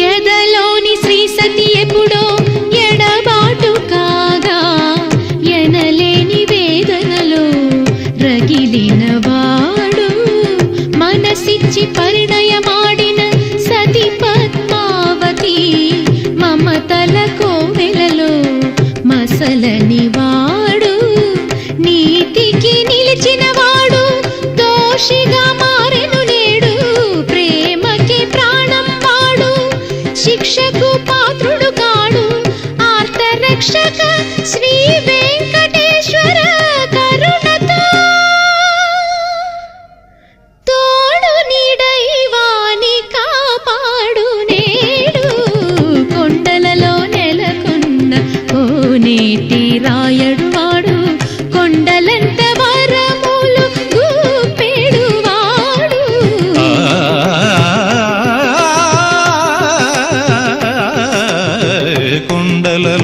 ఎదలోని శ్రీ సతి ఎప్పుడో ఎడబాటు కాగా ఎనలేని వేదనలో రగిలిన వాడు మనసిచ్చి పరిణయమాడిన సతి పద్మావతి మమతల కోవెలలో మసలని వాడు నీతికి నిలిచిన వాడు దోషిగా మారెను నేడు ప్రేమకి ప్రాణం వాడు శిక్షకు పాత్రుడు కాడు ఆర్తరక్షక శ్రీ వెంకటేశ్వర కరుణతో తోడు నీడైవాని కాపాడు నేడు కొండలలో నెలకొన్న కోనేటి రాయడు వాడు కొండలంత వరములు గూపెడు వాడు కొండలలో